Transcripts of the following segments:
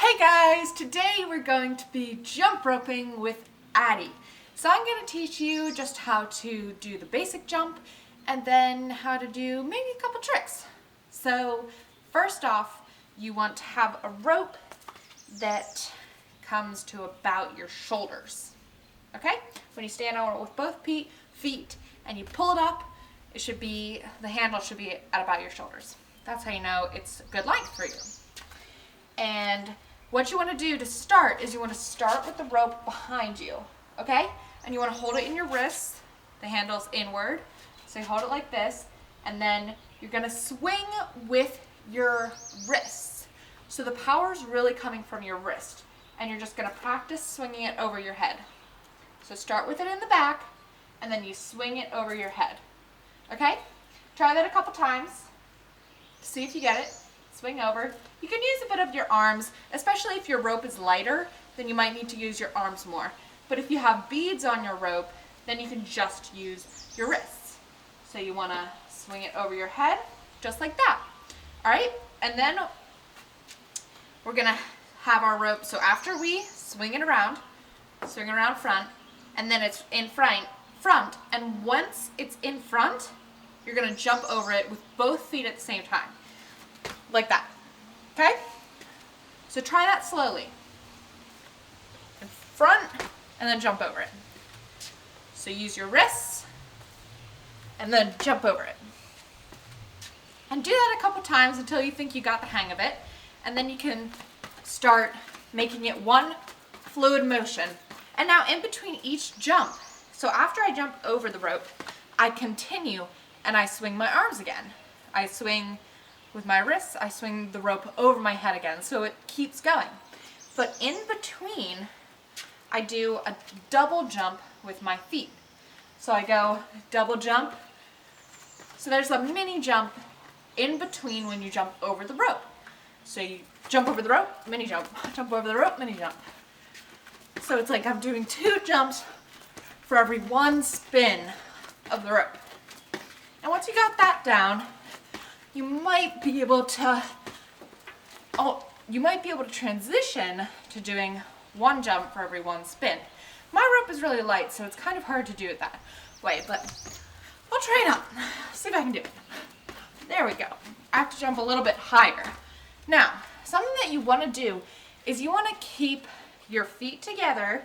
Hey guys, today we're going to be jump roping with Addie. So I'm going to teach you just how to do the basic jump and then how to do maybe a couple tricks. So first off, you want to have a rope that comes to about your shoulders. Okay? When you stand on it with both feet and you pull it up, the handle should be at about your shoulders. That's how you know it's good length for you. And what you want to do to start is you want to start with the rope behind you, okay? And you want to hold it in your wrists. The handle's inward. So you hold it like this, and then you're going to swing with your wrists. So the power's really coming from your wrist, and you're just going to practice swinging it over your head. So start with it in the back, and then you swing it over your head, okay? Try that a couple times. See if you get it. Swing over. You can use a bit of your arms, especially if your rope is lighter, then you might need to use your arms more. But if you have beads on your rope, then you can just use your wrists. So you want to swing it over your head, just like that. All right, and then we're going to have our rope. So after we swing it around front, and then it's in front, and once it's in front, you're going to jump over it with both feet at the same time. Like that, okay? So try that slowly. In front, and then jump over it. So use your wrists, and then jump over it. And do that a couple times until you think you got the hang of it, and then you can start making it one fluid motion. And now in between each jump, so after I jump over the rope, I continue and I swing my arms again. I swing with my wrists, I swing the rope over my head again, so it keeps going. But in between, I do a double jump with my feet. So I go double jump. So there's a mini jump in between when you jump over the rope. So you jump over the rope, mini jump, jump over the rope, mini jump. So it's like I'm doing 2 jumps for every 1 spin of the rope. And once you got that down, you might be able to transition to doing 1 jump for every 1 spin. My rope is really light, so it's kind of hard to do it that way, but I'll try it out. See if I can do it. There we go. I have to jump a little bit higher. Now, something that you want to do is you want to keep your feet together,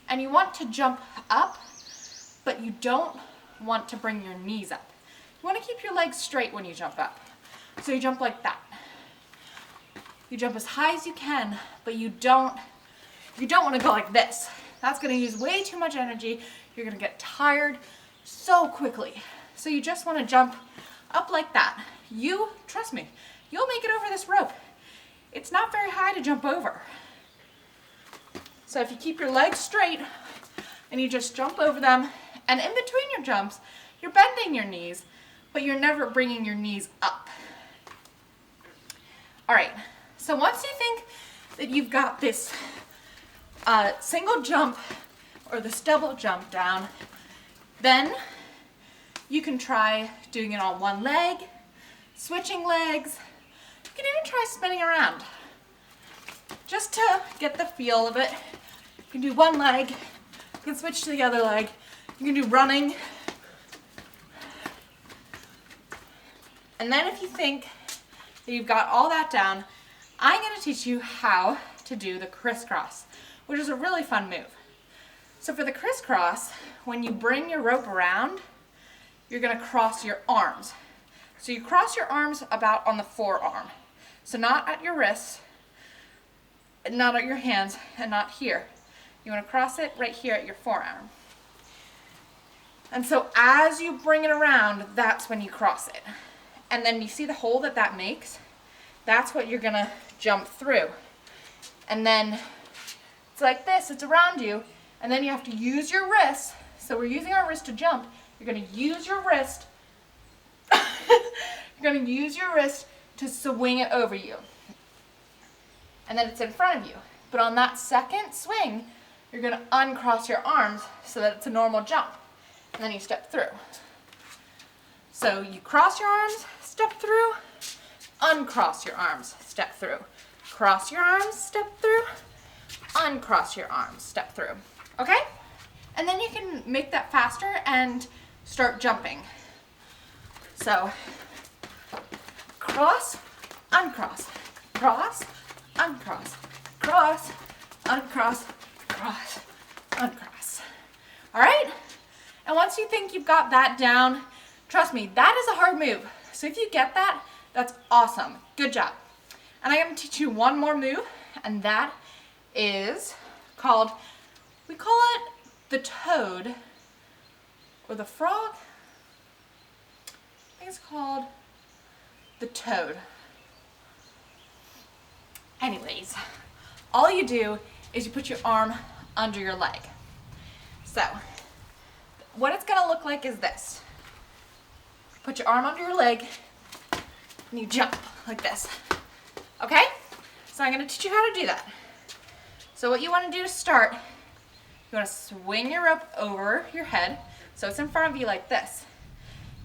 and you want to jump up, but you don't want to bring your knees up. You want to keep your legs straight when you jump up. So you jump like that. You jump as high as you can, but you don't want to go like this. That's going to use way too much energy. You're going to get tired so quickly. So you just want to jump up like that. Trust me, you'll make it over this rope. It's not very high to jump over. So if you keep your legs straight and you just jump over them, and in between your jumps, you're bending your knees, but you're never bringing your knees up. All right, so once you think that you've got this single jump or this double jump down, then you can try doing it on one leg, switching legs. You can even try spinning around just to get the feel of it. You can do one leg, you can switch to the other leg, you can do running. And then if you think that you've got all that down, I'm going to teach you how to do the crisscross, which is a really fun move. So for the crisscross, when you bring your rope around, you're going to cross your arms. So you cross your arms about on the forearm. So not at your wrists, not at your hands, and not here. You want to cross it right here at your forearm. And so as you bring it around, that's when you cross it. And then you see the hole that makes? That's what you're going to jump through. And then it's like this, it's around you, and then you have to use your wrist. So we're using our wrist to jump. You're going to use your wrist. You're going to use your wrist to swing it over you. And then it's in front of you. But on that second swing, you're going to uncross your arms so that it's a normal jump. And then you step through. So you cross your arms, step through, uncross your arms, step through. cross your arms, step through, uncross your arms, step through, okay? And then you can make that faster and start jumping. So, cross, uncross, cross, uncross, cross, uncross, cross, uncross. All right? And once you think you've got that down, trust me, that is a hard move. So if you get that, that's awesome. Good job. And I'm going to teach you one more move, and that is called, we call it the toad or the frog. I think it's called the toad. Anyways, all you do is you put your arm under your leg. So, what it's gonna look like is this. Put your arm under your leg and you jump like this. Okay? So I'm gonna teach you how to do that. So what you wanna do to start, you wanna swing your rope over your head so it's in front of you like this.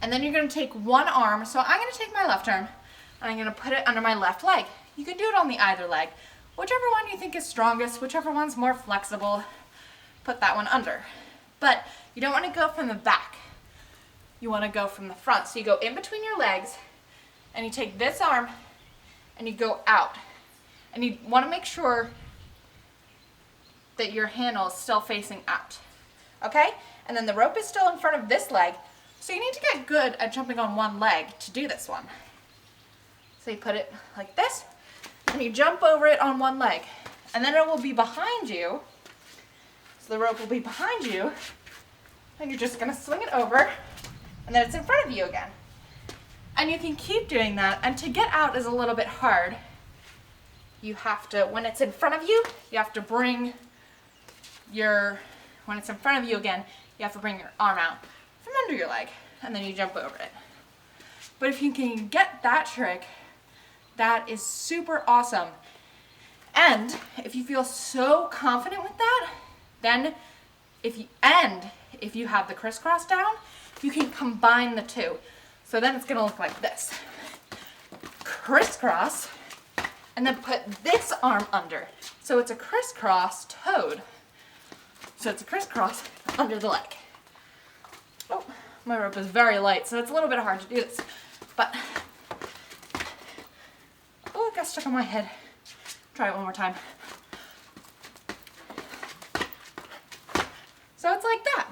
And then you're gonna take one arm, so I'm gonna take my left arm and I'm gonna put it under my left leg. You can do it on the either leg. Whichever one you think is strongest, whichever one's more flexible, put that one under. But you don't wanna go from the back. You wanna go from the front. So you go in between your legs and you take this arm and you go out. And you wanna make sure that your handle is still facing out. Okay? And then the rope is still in front of this leg. So you need to get good at jumping on one leg to do this one. So you put it like this, and you jump over it on one leg. And then it will be behind you. So the rope will be behind you, and you're just gonna swing it over, and then it's in front of you again. And you can keep doing that, and to get out is a little bit hard. You have to, when it's in front of you, you have to bring when it's in front of you again, you have to bring your arm out from under your leg, and then you jump over it. But if you can get that trick, that is super awesome. And if you feel so confident with that, then if you have the crisscross down, you can combine the two. So then it's gonna look like this. Crisscross, and then put this arm under. So it's a crisscross toad. So it's a crisscross under the leg. Oh, my rope is very light, so it's a little bit hard to do this. But, oh, it got stuck on my head. Try it one more time. So it's like that.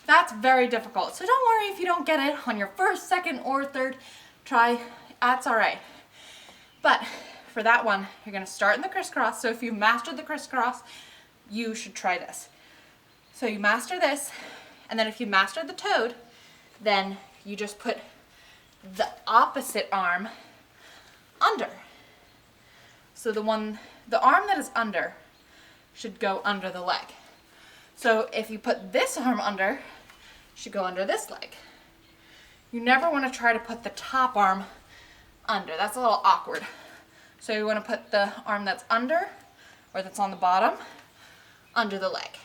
That's very difficult. So don't worry if you don't get it on your first, second, or third try. That's all right. But for that one, you're gonna start in the crisscross. So if you've mastered the crisscross, you should try this. So you master this, and then if you mastered the toad, then you just put the opposite arm under. So the arm that is under should go under the leg. So if you put this arm under, it should go under this leg. You never want to try to put the top arm under. That's a little awkward. So you want to put the arm that's under, or that's on the bottom, under the leg.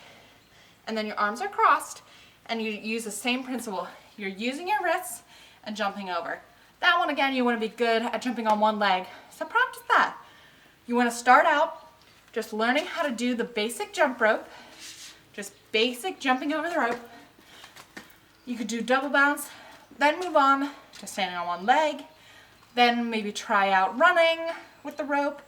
And then your arms are crossed, and you use the same principle. You're using your wrists and jumping over. That one, again, you want to be good at jumping on one leg. So practice that. You want to start out just learning how to do the basic jump rope, just basic jumping over the rope. You could do double bounce, then move on to standing on one leg, then maybe try out running with the rope,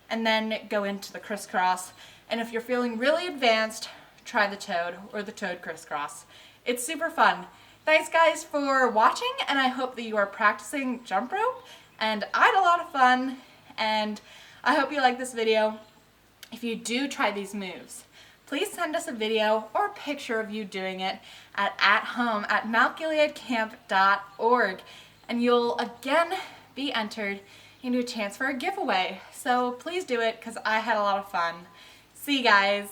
and then go into the crisscross. And if you're feeling really advanced, try the toad or the toad crisscross. It's super fun. Thanks guys for watching, and I hope that you are practicing jump rope, and I had a lot of fun, and I hope you like this video. If you do try these moves, please send us a video or a picture of you doing it at home@mountgileadcamp.org, and you'll again be entered into a chance for a giveaway. So please do it, because I had a lot of fun. See you guys.